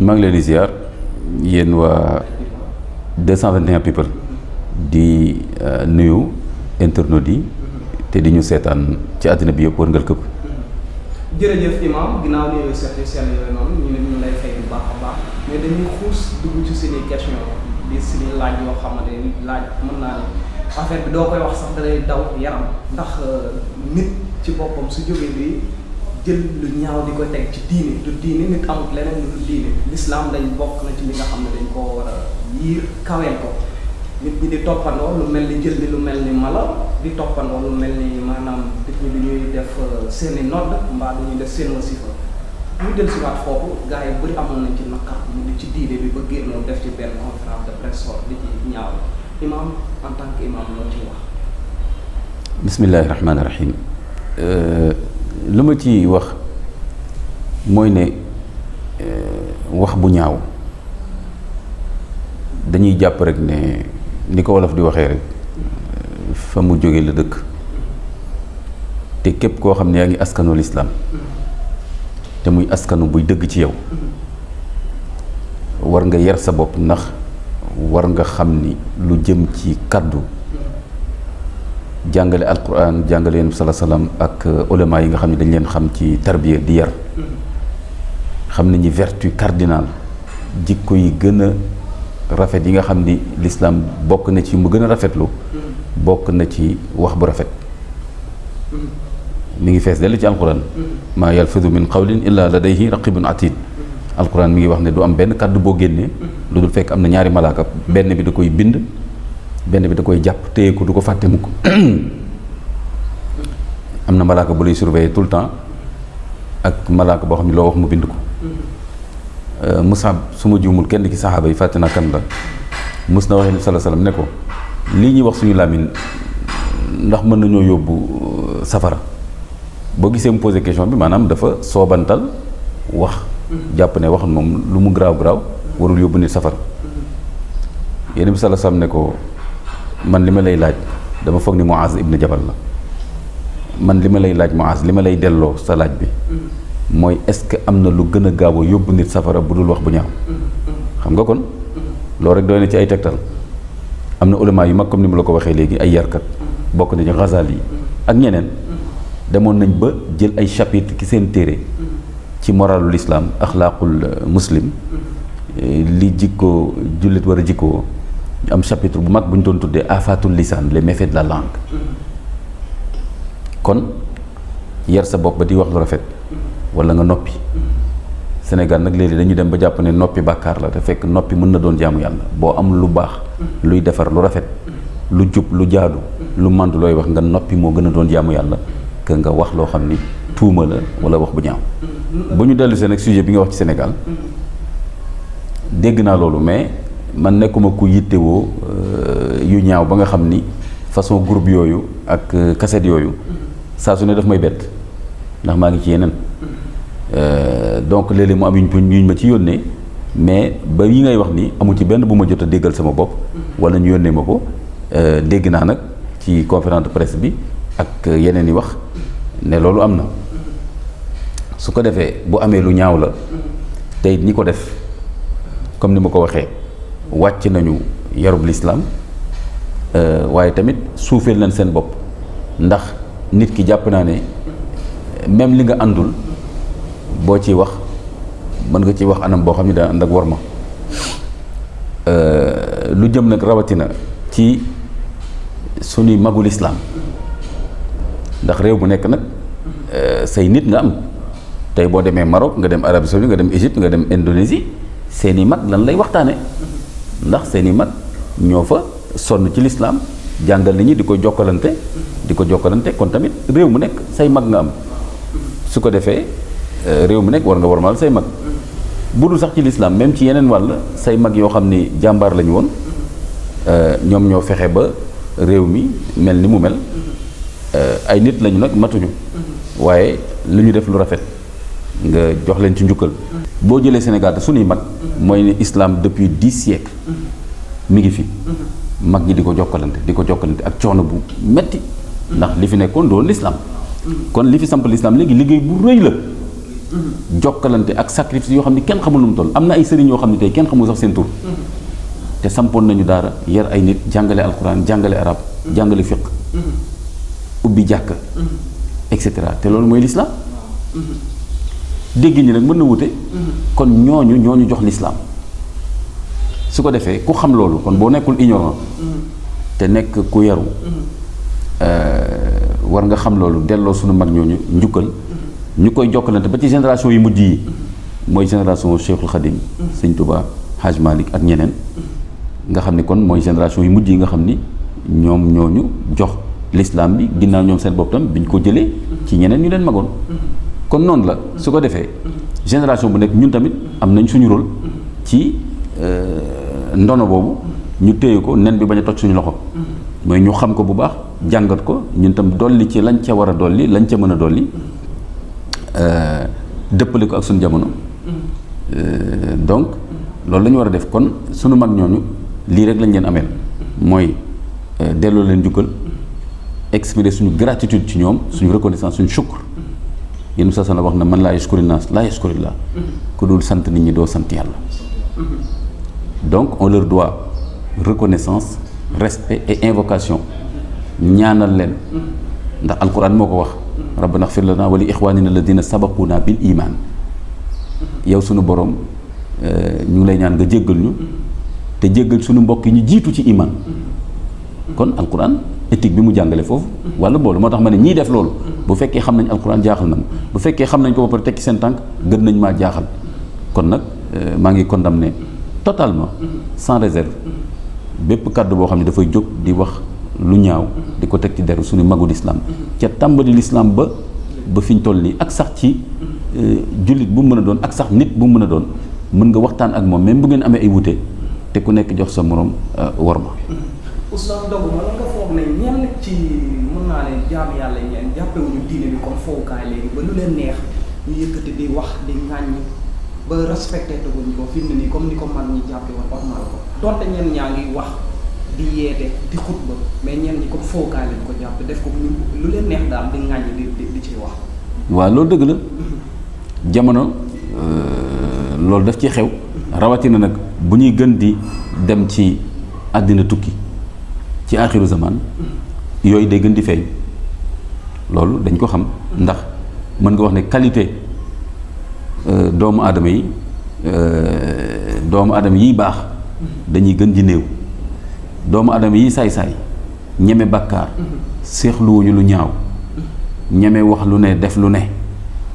maa ngi leen di ziar yéen waa 221 people di nuyu internautes yi te di ñu seetaan ci àddina bi yëpp wërngal këpp. jërëjëf imam ginnaaw li yooyu seet yu sell yooyu noonu ñu ne ñu lay fay bu baax a baax mais dañuy xuus dugg ci suñuy question di suñuy laaj yoo xamante ni laaj mën naa ne affaire bi doo koy wax sax da lay daw yaram ndax nit ci boppam su jógee bi jël lu ñaaw di ko teg ci diine du diine nit amut leneen lu diine l'islam dañ bokk na ci li nga xam ne dañ koo war a yiir kaweel ko nit ñi di toppandoo lu mel ni jël ni lu mel ni mala di toppandoo lu mel ni maanaam nit ñi lu ñuy def seeni nodd mbaa lu ñuy def seen wasifa ñu del si waat foofu gars yi bëri amoon nañ ci naqar mu di ci diine bi ba génnoon def ci benn conférence de presse di ci ñaaw imam en tant que imam loo ci wax. bismillahi rahmaani rahim. lu ma ci wax mooy ne wax bu ñaaw dañuy jàpp rek ne ni ko wolof di waxee rek fa mu jóge la dëkk te képp koo xam ne yaa ngi askanu lislaam te muy askanu buy dëgg ci yow war nga yar sa bopp ndax war nga xam ni lu jëm ci kàddu jàngale alquran jàngale yonent bi sala salaam ak ulama yi nga xam ne dañ leen xam ci tarbiya di yar xam nañu vertu cardinal jikko yi gën a rafet yi nga xam ni l'islam bokk na ci mu gën a rafetlu bokk na ci wax bu rafet mi ngi fees dell ci alquran maa yalfidu min qawlin illa ladayhi raqibun atid alquran mi ngi wax ne du am benn kàddu boo génnee lu dul fekk am na ñaari malaaka benn bi da koy bind benn bi da koy jàpp téye ko du ko fàtte mukk am na malaaka bu lay surveiller tout le temps ak malaaka boo xam ne loo wax mu bind ko Musab su ma juumul kenn ci saxaaba yi fàtte naa kan la mus na waxee ni sala salaam ne ko lii ñuy wax suñu làmmiñ ndax mën nañoo yóbbu safara boo gisee mu posé question bi maanaam dafa soobantal wax jàpp ne wax moom lu mu garaaw garaaw warul yóbbu nit safara yéen bi sala salaam ne ko man li ma lay laaj dama foog ni Muaz ibn Jabal la man li ma lay laaj Muaz li ma lay delloo sa laaj bi mooy est-ce que am na lu gën a gaaw a yóbbu nit safara bu dul wax bu ñaaw xam nga kon loolu rek doy na ci ay tegtal am na ulama yu mag comme ni ma la ko waxee léegi ay yarkat bokk na ci Ghazali yi ak ñeneen demoon nañ ba jël ay chapitre ki seen téere ci moralul islam axlaaqul muslim li jikko jullit war a jikkoo am chapitre bu mag bu ñu doon tuddee afatul lisan les méfaits de la langue kon yar sa bopp ba di wax lu rafet wala nga noppi Sénégal nag léegi dañu dem ba jàpp ne noppi bàkkaar la te fekk noppi mën na doon jaamu yàlla boo am lu baax luy defar lu rafet lu jub lu jaadu lu màndu looy wax nga noppi moo gën a doon jaamu yàlla que nga wax loo xam ni tuuma la wala wax bu ñaaw bu ñu dellu seen ak sujet bi nga wax ci Sénégal dégg naa loolu mais man nekkuma ku yittewoo yu ñaaw ba nga xam ni façon groupe yooyu ak cassette yooyu saa su ne daf may bett ndax maa ngi ci yeneen donc léeg-léeg mu am yuñ ma ci yónnee mais ba yi ngay wax ni amu ci benn bu ma jot a déggal sama bopp wala ñu yónnee ma ko dégg naa nag ci conférence de presse bi ak yeneen yi wax ne loolu am na su ko defee bu amee lu ñaaw la tey ñi ko def comme ni ma ko waxee wàcc nañu yarub lislaam waaye tamit suufeel nañ seen bopp ndax nit ki jàpp naa ne même li nga àndul boo ciy wax mën nga ciy wax anam boo xam ne daa ànd ak worma lu jëm nag rawatina ci suñuy magul islaam ndax réew bu nekk nag say nit nga am tey boo demee Maroc nga dem Arabie Saoudite nga dem Égypte nga dem Indonésie seeni mag lan lay waxtaane ndax seeni mag ñoo fa sonn ci lislaam jàngal nit ñi di ko jokkalante kon tamit réew mu nekk say mag nga am su ko defee réew mu nekk war nga warmal say mag bu dul sax ci lislaam même ci yeneen wàll say mag yoo xam ni jàmbaar lañu woon ñoom ñoo fexe ba réew mi mel ni mu mel ay nit lañu nag matuñu waaye lu ñu def lu rafet nga jox leen ci njukkal boo jëlee Sénégal te suñuy mag mooy ne islam depuis 10 siècles mi ngi fi mag ñi di ko jokkalante ak coono bu metti ndax li fi nekkoon doon l'islam kon li fi samp l'islam léegi liggéey bu rëy la jokkalante ak sacrifice yoo xam ne kenn xamul nu mu toll. am na ay sëriñ yoo xam ne tey kenn xamul sax seen tur te sampoon nañu daara yar ay nit jàngale alquran jàngale arab jàngale fiqh ubbi jàkk et cetera te loolu mooy l'islam. dégg ñi nag mën na wute kon ñooñu jox l'islam su ko defee ku xam loolu kon boo nekkul ignorant te nekk ku yaru war nga xam loolu delloo suñu mag ñooñu njukkal ñu koy jokkalante ba ci génération yu mujj yi mooy génération Cheikhul Khadim Sëñ Touba Haj Malik ak ñeneen nga xam ni kon mooy génération yu mujj yi nga xam ni ñoom ñooñu jox l'islam bi ginnaaw ñoom seen bopp tam bi ñu ko jëlee ci ñeneen ñu leen magoon kon noonu la su ko defee génération bu nekk ñun tamit am nañ suñu rôle ci ndono boobu ñu téye ko nen bi bañ a toj suñu loxo mooy ñu xam ko bu baax jàngat ko ñun tam dolli ci lañ ca war a dolli lañ ca mën a dolli dëppale ko ak suñu jamono donc loolu la ñu war a def kon suñu mag ñooñu lii rek lañ leen ameel mooy delloo leen jukkal exprimer suñu gratitude ci ñoom suñu reconnaissance suñu shukr yéen sa sana wax na man laa yashkuri naas laa yashkurillah ku dul sant nit ñi doo sant yàlla donc on leur doit reconnaissance respect et invocation ñaanal leen ndax alquran moo ko wax rabbana ighfir lana wa li ikhwanina alladhina sabaquna bil iman yow sunu borom ñu ngi lay ñaan nga jéggal ñu te jéggal suñu mbokk yi ñu jiitu ci iman kon alquran éthique bi mu jàngale foofu wala boolu moo tax ma ne ñii def loolu bu fekkee xam nañ alquran jaaxal na bu fekkee xam nañ ko ba pare tekki seen tànk gën nañ maa jaaxal kon nag maa ngi condamné totalement sans réserve bépp kàddu boo xam ne dafay jóg di wax lu ñaaw di ko teg ci deru suñu magu l'islam ca tàmbali l'islam ba fi ñu toll nii ak sax ci jullit bu mu mën a doon ak sax nit bu mu mën a doon mën nga waxtaan ak moom même bu ngeen amee ay wute te ku nekk jox sa morom war ma. Oustaz doguma la nga foog ne ñenn ci mën naa ne jaam yàlla ñeen jàppewuñu diine bi comme fowukaay léegi ba lu leen neex ñu yëkkati di wax di ŋàññ ba respecté teguñ ko fi mu ne nii comme ni ko man ñi jàppe woon ormal ko donte ñenn ñaa ngi wax di yeete di xutba mais ñenn ñi comme fowukaay lañ ko jàpp def ko lu leen neex daal di ŋàññ di ci wax. waaw loolu dëgg la jamono loolu daf ci xew rawatina nag bu ñuy gën di dem ci àddina tukki ci aaxiru zaman yooyu day gën di feeñ loolu dañ ko xam ndax mën nga wax ne qualité doomu aadama yi baax dañuy gën di néew doomu aadama yi saay-saay ñeme bàkkaar seexluwuñu lu ñaaw ñeme wax lu ne def lu ne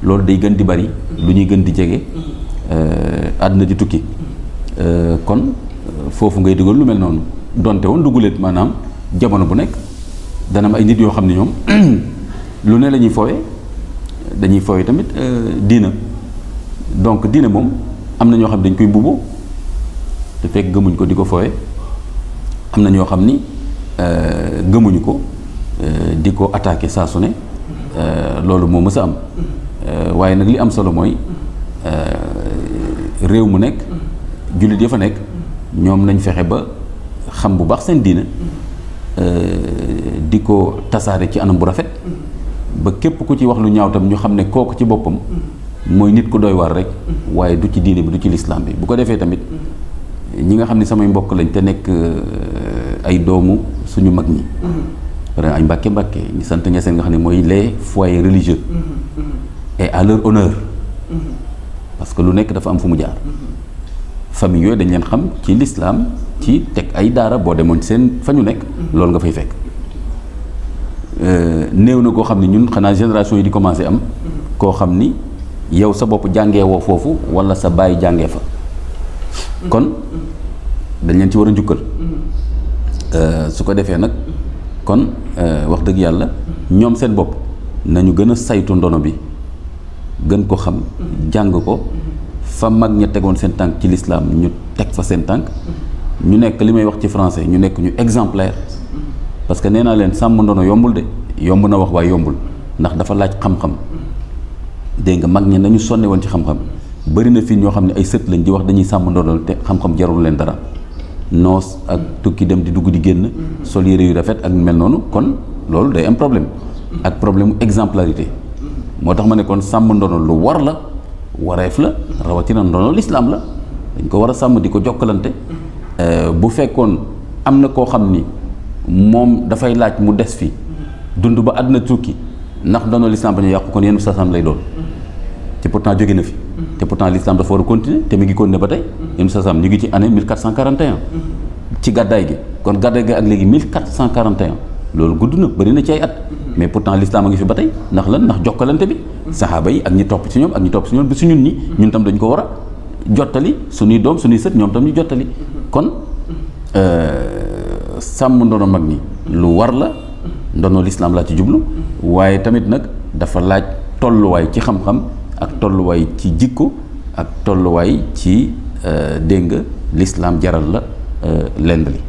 loolu day gën di bari lu ñuy gën di jege àddina di tukki kon foofu ngay dugal lu mel noonu donte woon duguleet maanaam jamono bu nekk dana am ay nit yoo xam ne ñoom lu ne la ñuy foowe dañuy foowe tamit diina donc diina moom am na ñoo xam ne dañ koy mbubboo te fekk gëmuñ ko di ko foowe am na ñoo xam ni gëmuñu ko di ko attaqué saa su ne loolu moo mës a am waaye nag li am solo mooy réew mu nekk jullit ya fa nekk ñoom nañ fexe ba xam bu baax seen diina di ko tasaare ci anam bu rafet ba képp ku ci wax lu ñaaw tam ñu xam ne kooku ci boppam mooy nit ku doy waar rek waaye du ci diine bi du ci lislaam bi bu ko defee tamit ñi nga xam ne samay mbokk lañ te nekk ay doomu suñu mag ñi par ay mbàkke ñi sant Ñaseen nga xam ne mooy les foyers religieux et à leur honneur parce que lu nekk dafa am fu mu jaar famille yooyu dañ leen xam ci lislaam ci teg ay daara boo demoon seen fa ñu nekk loolu nga fay fekk néew na koo xam ne ñun xanaa génération yi di commencé am koo xam ni yow sa bopp jàngee woo foofu wala sa baay jàngee fa kon dañ leen ci war a njukkal su ko defee nag kon wax dëgg yàlla ñoom seen bopp nañu gën a saytu ndono bi gën ko xam jàng ko fa mag ña tegoon seen tànk ci lislaam ñu teg fa seen tànk ñu nekk li may wax ci français ñu nekk ñu exemplaire parce que nee naa leen sàmm ndono yombul de yomb na wax waaye yombul ndax dafa laaj xam-xam dégg nga mag ñi nañu sonne woon ci xam-xam bëri na fii ñoo xam ne ay sët lañ di wax dañuy sàmm ndono te xam-xam jarul leen dara noos ak tukki dem di dugg di génn sol yére yu rafet ak mel noonu kon loolu day am problème ak problème exemplarité moo tax ma ne kon sàmm ndono lu war la wareef la rawatina ndono lislaam la dañ ko war a sàmm di ko jokkalante bu fekkoon am na koo xam ni moom dafay laaj mu des fi dund ba àdduna tukki ndax ndono lislaam ba ñu yàqu kon yenn sasam lay doon te pourtant jóge na fi te pourtant lislaam dafa war a continuer te mi ngi continuer ba tey yenn sasam ñu ngi ci année 1441 ci gàddaay gi kon gàddaay gi ak léegi 1441 loolu gudd na bëri na ci ay at mais pourtant l'islam a ngi fi ba tey ndax lan ndax jokkalante bi saxaaba yi ak ñi topp ci ñoom ak ñi topp ci ñoom bi su ñun ñi ñun tam dañ ko war a jottali suñuy doom suñuy sët ñoom tam ñu jottali kon sàmm ndono mag ñi lu war la ndono l'islam laa ci jublu waaye tamit nag dafa laaj tolluwaay ci xam-xam ak tolluwaay ci jikko ak tolluwaay ci dégg nga l'islam jaral la lend li